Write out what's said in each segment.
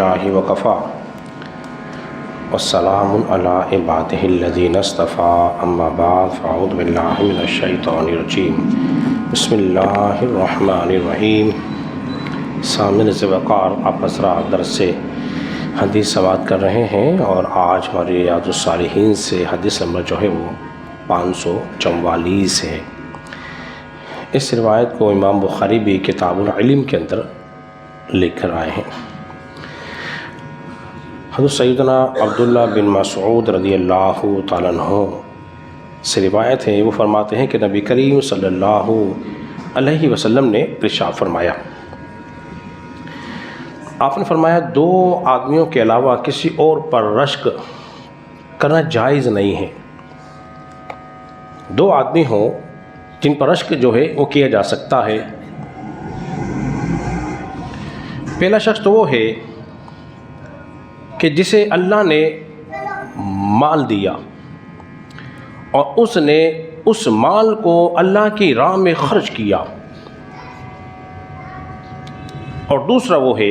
الحمدللہ وکفا والسلام علی عبادہ الذین اصطفیٰ اما بعد فاعوذ باللہ من الشیطان الرجیم بسم اللہ الرحمن الرحیم۔ سامعین وقار، آپ حضرات درس سے حدیث سماعت کر رہے ہیں اور آج ہمارے ریاض الصالحین سے حدیث نمبر جو ہے وہ 544 ہے۔ اس روایت کو امام بخاری بھی کتاب العلم کے اندر لکھ کر آئے ہیں۔ حضرت سیدنا عبداللہ بن مسعود رضی اللہ تعالیٰ عنہ سے روایت ہے، وہ فرماتے ہیں کہ نبی کریم صلی اللہ علیہ وسلم نے ارشاد فرمایا، آپ نے فرمایا دو آدمیوں کے علاوہ کسی اور پر رشک کرنا جائز نہیں ہے۔ دو آدمی ہوں جن پر رشک جو ہے وہ کیا جا سکتا ہے۔ پہلا شخص تو وہ ہے کہ جسے اللہ نے مال دیا اور اس نے اس مال کو اللہ کی راہ میں خرچ کیا، اور دوسرا وہ ہے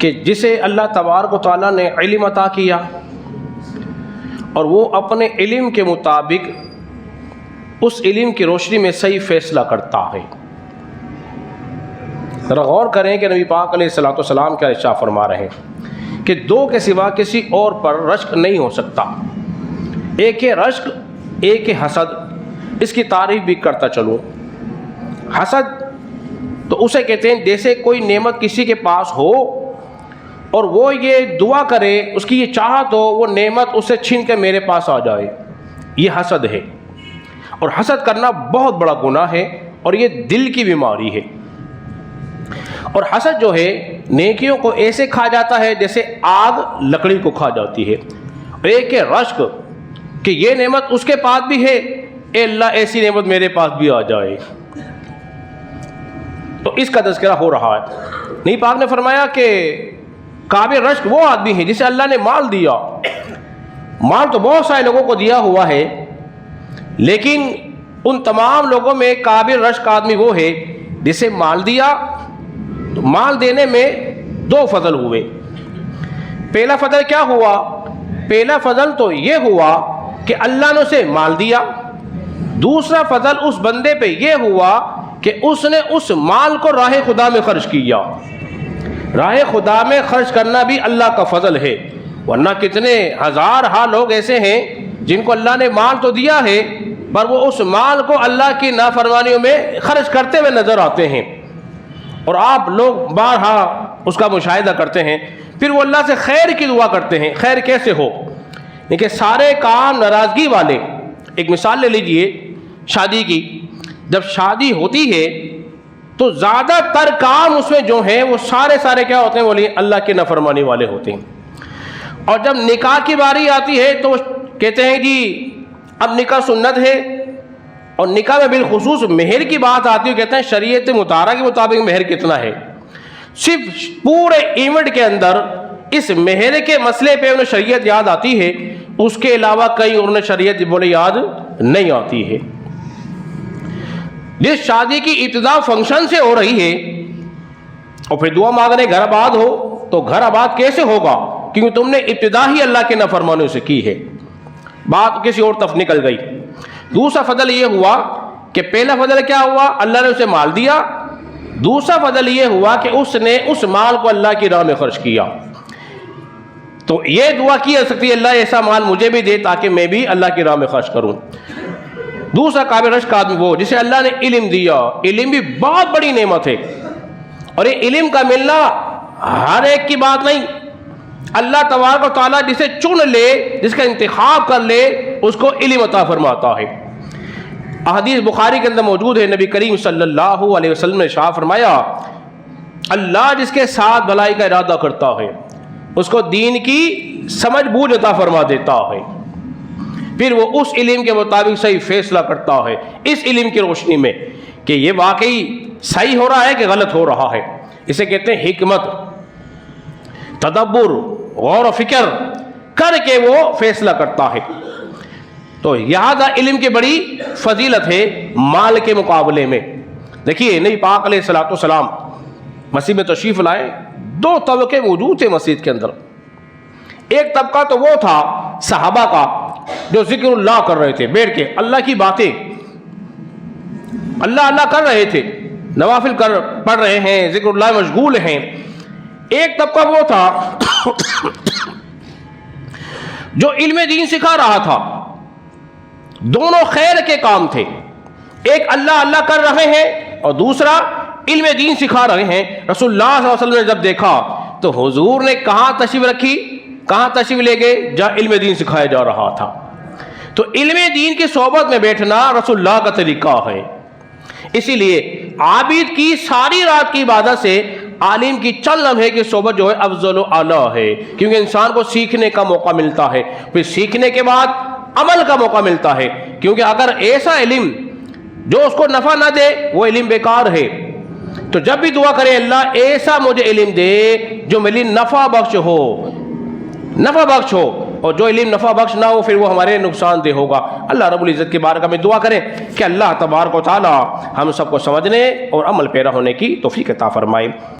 کہ جسے اللہ تبارک و تعالیٰ نے علم عطا کیا اور وہ اپنے علم کے مطابق اس علم کی روشنی میں صحیح فیصلہ کرتا ہے۔ ذرا غور کریں کہ نبی پاک علیہ الصلوۃ والسلام کیا ارشاد فرما رہے ہیں کہ دو کے سوا کسی اور پر رشک نہیں ہو سکتا۔ ایک ہے رشک، ایک ہے حسد۔ اس کی تعریف بھی کرتا چلوں۔ حسد تو اسے کہتے ہیں جیسے کوئی نعمت کسی کے پاس ہو اور وہ یہ دعا کرے، اس کی یہ چاہت ہو وہ نعمت اسے چھین کے میرے پاس آ جائے، یہ حسد ہے۔ اور حسد کرنا بہت بڑا گناہ ہے اور یہ دل کی بیماری ہے۔ اور حسد جو ہے نیکیوں کو ایسے کھا جاتا ہے جیسے آگ لکڑی کو کھا جاتی ہے۔ اور ایک ہے رشک کہ یہ نعمت اس کے پاس بھی ہے، اے اللہ ایسی نعمت میرے پاس بھی آ جائے۔ تو اس کا تذکرہ ہو رہا ہے۔ نبی پاک نے فرمایا کہ قابل رشک وہ آدمی ہے جسے اللہ نے مال دیا۔ مال تو بہت سارے لوگوں کو دیا ہوا ہے، لیکن ان تمام لوگوں میں قابل رشک آدمی وہ ہے جسے مال دیا۔ تو مال دینے میں دو فضل ہوئے۔ پہلا فضل کیا ہوا؟ پہلا فضل تو یہ ہوا کہ اللہ نے اسے مال دیا۔ دوسرا فضل اس بندے پہ یہ ہوا کہ اس نے اس مال کو راہ خدا میں خرچ کیا۔ راہ خدا میں خرچ کرنا بھی اللہ کا فضل ہے، ورنہ کتنے ہزارہا لوگ ایسے ہیں جن کو اللہ نے مال تو دیا ہے پر وہ اس مال کو اللہ کی نافرمانیوں میں خرچ کرتے ہوئے نظر آتے ہیں، اور آپ لوگ بارہا اس کا مشاہدہ کرتے ہیں۔ پھر وہ اللہ سے خیر کی دعا کرتے ہیں۔ خیر کیسے ہو؟ لیکن سارے کام ناراضگی والے۔ ایک مثال لے لیجئے شادی کی۔ جب شادی ہوتی ہے تو زیادہ تر کام اس میں جو ہیں وہ سارے کیا ہوتے ہیں؟ بولیے اللہ کی نافرمانی والے ہوتے ہیں۔ اور جب نکاح کی باری آتی ہے تو کہتے ہیں جی اب نکاح سنت ہے، اور نکاح میں بالخصوص مہر کی بات آتی ہے، کہتے ہیں شریعت مطہرہ کے مطابق مہر کتنا ہے۔ صرف پورے ایونٹ کے اندر اس مہر کے مسئلے پہ انہیں شریعت یاد آتی ہے، اس کے علاوہ کئی انہیں شریعت بولے یاد نہیں آتی ہے۔ جس شادی کی ابتدا فنکشن سے ہو رہی ہے اور پھر دعا مانگنے گھر آباد ہو، تو گھر آباد کیسے ہوگا؟ کیونکہ تم نے ابتدا ہی اللہ کے نافرمانیوں سے کی ہے، بات کسی اور طرف نکل گئی۔ دوسرا فضل یہ ہوا کہ پہلا فضل کیا ہوا؟ اللہ نے اسے مال دیا۔ دوسرا فضل یہ ہوا کہ اس نے اس مال کو اللہ کی راہ میں خرچ کیا۔ تو یہ دعا کی جا سکتی ہے اللہ ایسا مال مجھے بھی دے تاکہ میں بھی اللہ کی راہ میں خرچ کروں۔ دوسرا قابل رشک آدمی وہ جسے اللہ نے علم دیا۔ علم بھی بہت بڑی نعمت ہے، اور یہ علم کا ملنا ہر ایک کی بات نہیں۔ اللہ تبارک و تعالیٰ جسے چن لے، جس کا انتخاب کر لے، اس کو علم عطا فرماتا ہے۔ احادیث بخاری کے اندر موجود ہے، نبی کریم صلی اللہ علیہ وسلم نے ارشاد فرمایا، اللہ جس کے ساتھ بھلائی کا ارادہ کرتا ہے اس کو دین کی سمجھ بوجھ عطا فرما دیتا ہے، پھر وہ اس علم کے مطابق صحیح فیصلہ کرتا ہے، اس علم کی روشنی میں کہ یہ واقعی صحیح ہو رہا ہے کہ غلط ہو رہا ہے۔ اسے کہتے ہیں حکمت، تدبر، غور و فکر کر کے وہ فیصلہ کرتا ہے۔ تو لہذا علم کی بڑی فضیلت ہے مال کے مقابلے میں۔ دیکھیے نبی پاک علیہ الصلوۃ والسلام مسیح میں تشریف لائے، دو طبقے موجود تھے مسجد کے اندر. ایک طبقہ تو وہ تھا صحابہ کا جو ذکر اللہ کر رہے تھے بیٹھ کے, اللہ کی باتیں, اللہ اللہ کر رہے تھے, نوافل پڑھ رہے ہیں, ذکر اللہ مشغول ہیں. ایک طبقہ وہ تھا جو علم دین سکھا رہا تھا. دونوں خیر کے کام تھے, ایک اللہ اللہ کر رہے ہیں اور دوسرا علم دین سکھا رہے ہیں. رسول اللہ صلی اللہ علیہ وسلم نے جب دیکھا تو حضور نے کہاں تشریف رکھی, کہاں تشریف لے گئے, جہاں علم دین سکھایا جا رہا تھا. تو علم دین کی صحبت میں بیٹھنا رسول اللہ کا طریقہ ہے. اسی لیے عابد کی ساری رات کی عبادت سے عالم کی چند لمحے کی صحبت جو ہے افضل و اعلیٰ ہے, کیونکہ انسان کو سیکھنے کا موقع ملتا ہے, پھر سیکھنے کے بعد عمل کا موقع ملتا ہے. کیونکہ اگر ایسا علم جو اس کو نفع نہ دے وہ علم بیکار ہے. تو جب بھی دعا کریں اللہ ایسا مجھے علم دے جو میری نفع بخش ہو, نفع بخش ہو, اور جو علم نفع بخش نہ ہو پھر وہ ہمارے نقصان دہ ہوگا. اللہ رب العزت کی بارگاہ میں دعا کریں کہ اللہ تبارک و تعالی ہم سب کو سمجھنے اور عمل پیرا ہونے کی توفیق عطا فرمائے.